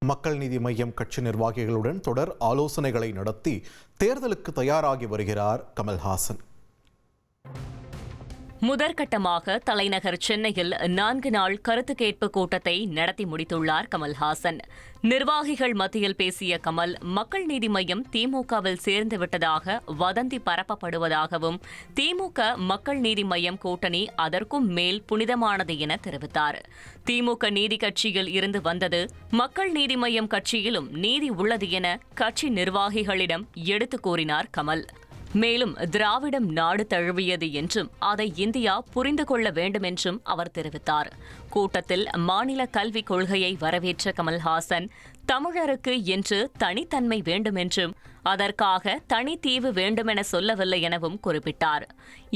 மக்கள் நீதி மய்யம் கட்சி நிர்வாகிகளுடன் தொடர் ஆலோசனைகளை நடத்தி தேர்தலுக்கு தயாராகி வருகிறார் கமல்ஹாசன். முதற்கட்டமாக தலைநகர் சென்னையில் 4 நாள் கருத்து கேட்பு கூட்டத்தை நடத்தி முடித்துள்ளார் கமல்ஹாசன். நிர்வாகிகள் மத்தியில் பேசிய கமல், மக்கள் நீதி மய்யம் திமுகவில் சேர்ந்துவிட்டதாக வதந்தி பரப்பப்படுவதாகவும், திமுக மக்கள் நீதி மய்யம் கூட்டணி அதற்கும் மேல் புனிதமானது என தெரிவித்தார். திமுக நீதி கட்சியில் இருந்து வந்தது, மக்கள் நீதி மய்யம் கட்சியிலும் நீதி உள்ளது என கட்சி நிர்வாகிகளிடம் எடுத்துக் கூறினார் கமல். மேலும் திராவிடம் நாடு தழுவியது என்றும் அதை இந்தியா புரிந்து கொள்ள வேண்டும் என்றும் அவர் தெரிவித்தார். கூட்டத்தில் மாநில கல்விக் கொள்கையை வரவேற்ற கமல்ஹாசன், தமிழருக்கு என்று தனித்தன்மை வேண்டும் என்றும் அதற்காக தனித்தீவு வேண்டுமென சொல்லவில்லை எனவும் குறிப்பிட்டார்.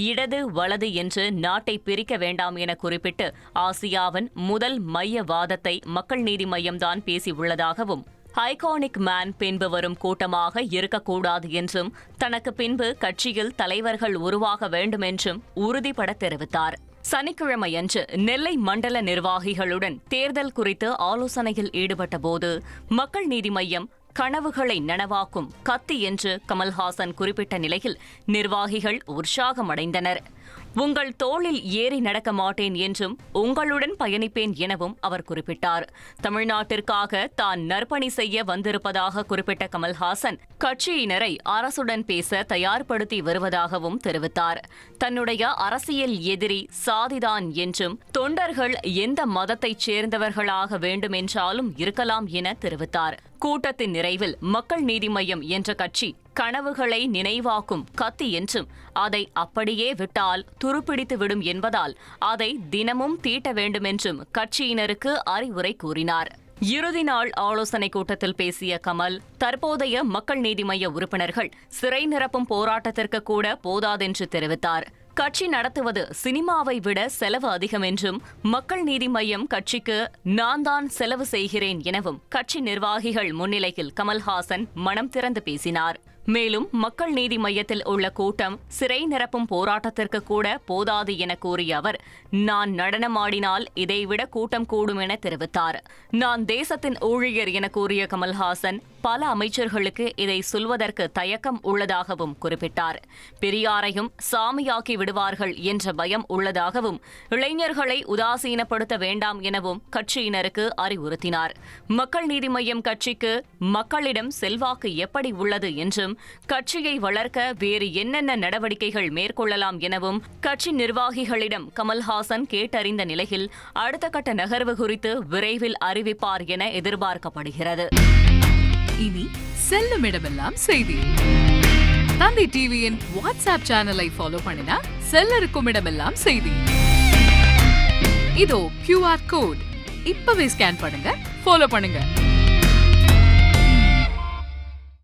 இடது வலது என்று நாட்டை பிரிக்க வேண்டாம் என குறிப்பிட்டு ஆசியாவின் முதல் மையவாதத்தை மக்கள் நீதி மய்யம்தான் பேசியுள்ளதாகவும், ஐகானிக் மேன் பின்பு வரும் கூட்டமாக இருக்கக்கூடாது என்றும், தனக்கு பின்பு கட்சியில் தலைவர்கள் உருவாக வேண்டும் என்றும் உறுதிபட தெரிவித்தார். சனிக்கிழமையன்று நெல்லை மண்டல நிர்வாகிகளுடன் தேர்தல் குறித்து ஆலோசனையில் ஈடுபட்டபோது, மக்கள் நீதி மய்யம் கனவுகளை நனவாக்கும் கத்தி என்று கமல்ஹாசன் குறிப்பிட்ட நிலையில் நிர்வாகிகள் உற்சாகமடைந்தனர். உங்கள் தோளில் ஏறி நடக்க மாட்டேன் என்றும் உங்களுடன் பயணிப்பேன் எனவும் அவர் குறிப்பிட்டார். தமிழ்நாட்டிற்காக தான் நற்பணி செய்ய வந்திருப்பதாக குறிப்பிட்ட கமல்ஹாசன், கட்சியினரை அரசுடன் பேச தயார்படுத்தி வருவதாகவும் தெரிவித்தார். தன்னுடைய அரசியல் எதிரி சாதிதான் என்றும், தொண்டர்கள் எந்த மதத்தைச் சேர்ந்தவர்களாக வேண்டுமென்றாலும் இருக்கலாம் என தெரிவித்தார். கூட்டத்தின் நிறைவில் மக்கள் நீதி மய்யம் என்ற கட்சி கனவுகளை நினைவாக்கும் கத்தி என்றும், அதை அப்படியே விட்டால் துருப்பிடித்துவிடும் என்பதால் அதை தினமும் தீட்ட வேண்டுமென்றும் கட்சியினருக்கு அறிவுரை கூறினார். இறுதி நாள் ஆலோசனைக் கூட்டத்தில் பேசிய கமல், தற்போதைய மக்கள் நீதி மய்ய உறுப்பினர்கள் சிறை நிரப்பும் போராட்டத்திற்கு கூட போதாதென்று தெரிவித்தார். கட்சி நடத்துவது சினிமாவை விட செலவு அதிகம் என்றும், மக்கள் நீதி மய்யம் கட்சிக்கு நான் தான் செலவு செய்கிறேன் எனவும் கட்சி நிர்வாகிகள் முன்னிலையில் கமல்ஹாசன் மனம் திறந்து பேசினார். மேலும் மக்கள் நீதி மய்யத்தில் உள்ள கூட்டம் சிறை நிரப்பும் போராட்டத்திற்கு கூட போதாது என கூறிய அவர், நான் நடனமாடினால் இதைவிட கூட்டம் கூடும் என தெரிவித்தார். நான் தேசத்தின் ஊழியர் என கூறிய கமல்ஹாசன், பல அமைச்சர்களுக்கு இதை சொல்வதற்கு தயக்கம் உள்ளதாகவும் குறிப்பிட்டார். பெரியாரையும் சாமியாக்கி விடுவார்கள் என்ற பயம் உள்ளதாகவும், இளைஞர்களை உதாசீனப்படுத்த வேண்டாம் எனவும் கட்சியினருக்கு அறிவுறுத்தினார். மக்கள் நீதி மய்யம் கட்சிக்கு மக்களிடம் செல்வாக்கு எப்படி உள்ளது என்றும், கட்சியை வளர்க்க வேறு என்னென்ன நடவடிக்கைகள் மேற்கொள்ளலாம் எனவும் கட்சி நிர்வாகிகளிடம் கமல்ஹாசன் கேட்டறிந்த நிலையில் அடுத்த கட்ட நகர்வு குறித்து விரைவில் அறிவிப்பார் என எதிர்பார்க்கப்படுகிறது. இனி செல்லும் இடமெல்லாம் செய்தி. தந்தி டிவியின் வாட்ஸ்அப் சேனலை ஃபாலோ பண்ணினா செல்லருக்கும் இடமெல்லாம் செய்தி. இதோ QR கோட், இப்பவே ஸ்கேன் பண்ணுங்க, ஃபாலோ பண்ணுங்க.